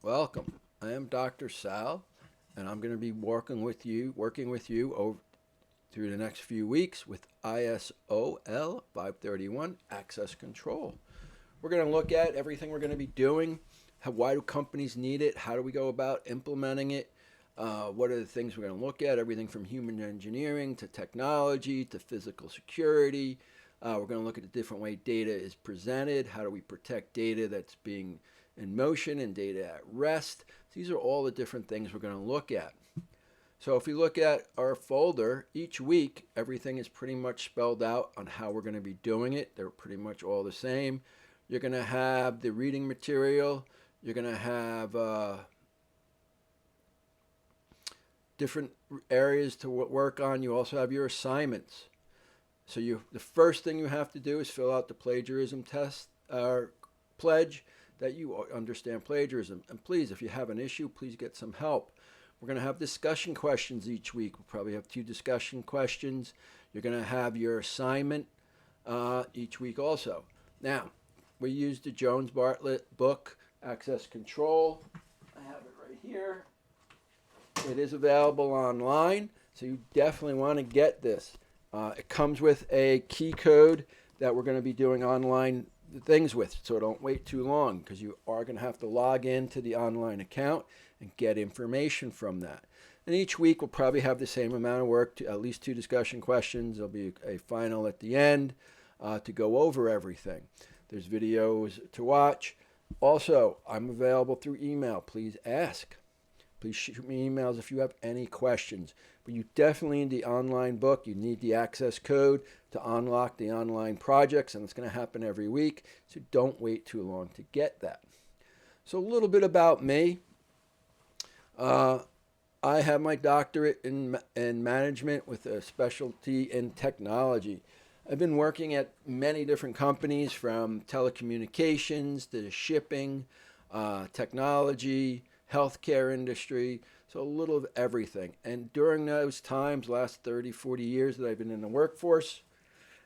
Welcome. I am Dr. Sal, and I'm going to be working with you over through the next few weeks with ISOL 531 access control. We're going to look at everything we're going to be doing. Why do companies need it? How do we go about implementing it? What are the things we're going to look at? Everything from human engineering to technology to physical security. We're going to look at the different way data is presented. How do we protect data that's being in motion and data at rest? These are all the different things we're going to look at. So if we look at our folder, each week everything is pretty much spelled out on how we're going to be doing it. They're pretty much all the same. You're going to have the reading material. You're going to have different areas to work on. You also have your assignments. So the first thing you have to do is fill out the plagiarism test or pledge that you understand plagiarism. And please, if you have an issue, please get some help. We're going to have discussion questions each week. We'll probably have 2 discussion questions. You're going to have your assignment each week also. Now, we use the Jones Bartlett book, Access Control. I have it right here. It is available online, so you definitely want to get this. It comes with a key code that we're going to be doing online things with, so don't wait too long because you are going to have to log into the online account and get information from that. And each week we'll probably have the same amount of work, at least 2 discussion questions. There'll be a final at the end to go over everything. There's videos to watch. Also, I'm available through email. Please ask. Please shoot me emails if you have any questions. But you definitely need the online book. You need the access code to unlock the online projects, and it's going to happen every week. So don't wait too long to get that. So a little bit about me. I have my doctorate in management with a specialty in technology. I've been working at many different companies, from telecommunications to shipping, technology, healthcare industry, so a little of everything. And during those times, last 30, 40 years that I've been in the workforce,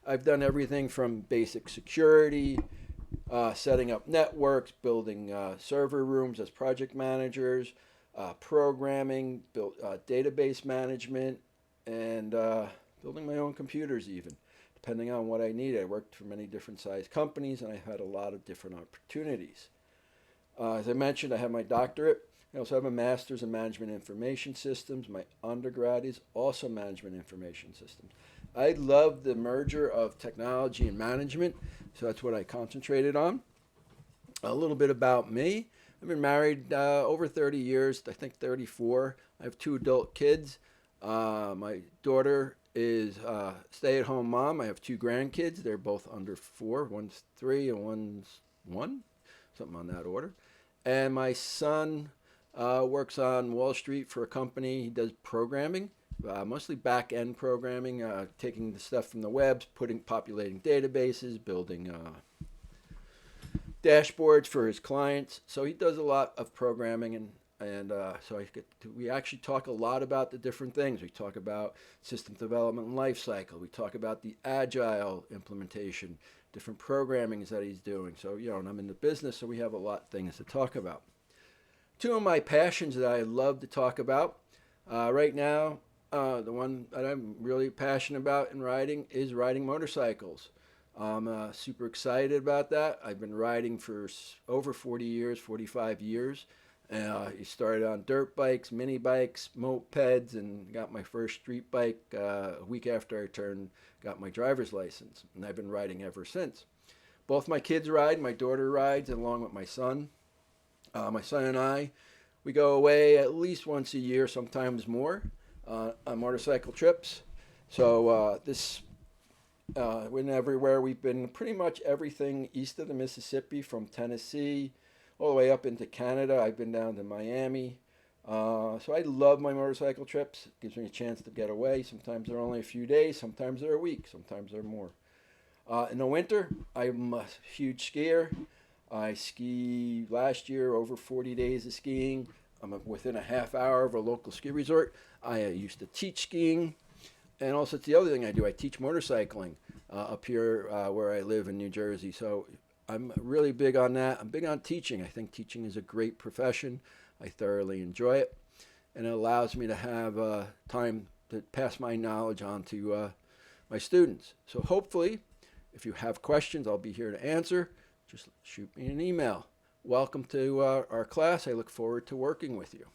I've done everything from basic security, setting up networks, building server rooms as project managers, programming, database management, and building my own computers even, depending on what I needed. I worked for many different size companies, and I had a lot of different opportunities. As I mentioned, I have my doctorate. I also have a master's in management information systems. My undergrad is also management information systems. I love the merger of technology and management, so that's what I concentrated on. A little bit about me. I've been married over 30 years, I think 34. I have 2 adult kids. My daughter is a stay-at-home mom. I have 2 grandkids. They're both under 4. One's 3 and one's 1, something on that order. And my son works on Wall Street for a company. He does programming, mostly back-end programming, taking the stuff from the webs, populating databases, building dashboards for his clients. So he does a lot of programming, and we actually talk a lot about the different things. We talk about system development and life cycle. We talk about the agile implementation, different programmings that he's doing. So, and I'm in the business, so we have a lot of things to talk about. 2 of my passions that I love to talk about right now, the one that I'm really passionate about in riding is riding motorcycles. I'm super excited about that. I've been riding for over 40 years, 45 years. I started on dirt bikes, mini bikes, mopeds, and got my first street bike a week after I got my driver's license. And I've been riding ever since. Both my kids ride. My daughter rides along with my son. My son and I, we go away at least once a year, sometimes more, on motorcycle trips. So we're everywhere. We've been pretty much everything east of the Mississippi, from Tennessee all the way up into Canada. I've been down to Miami. So I love my motorcycle trips. It gives me a chance to get away. Sometimes they're only a few days, sometimes they're a week, sometimes they're more. In the winter, I'm a huge skier. I ski last year over 40 days of skiing. I'm within a half hour of a local ski resort. I used to teach skiing. And also, it's the other thing I do. I teach motorcycling up here where I live in New Jersey. So I'm really big on that. I'm big on teaching. I think teaching is a great profession. I thoroughly enjoy it, and it allows me to have time to pass my knowledge on to my students. So hopefully, if you have questions, I'll be here to answer. Just shoot me an email. Welcome to our class. I look forward to working with you.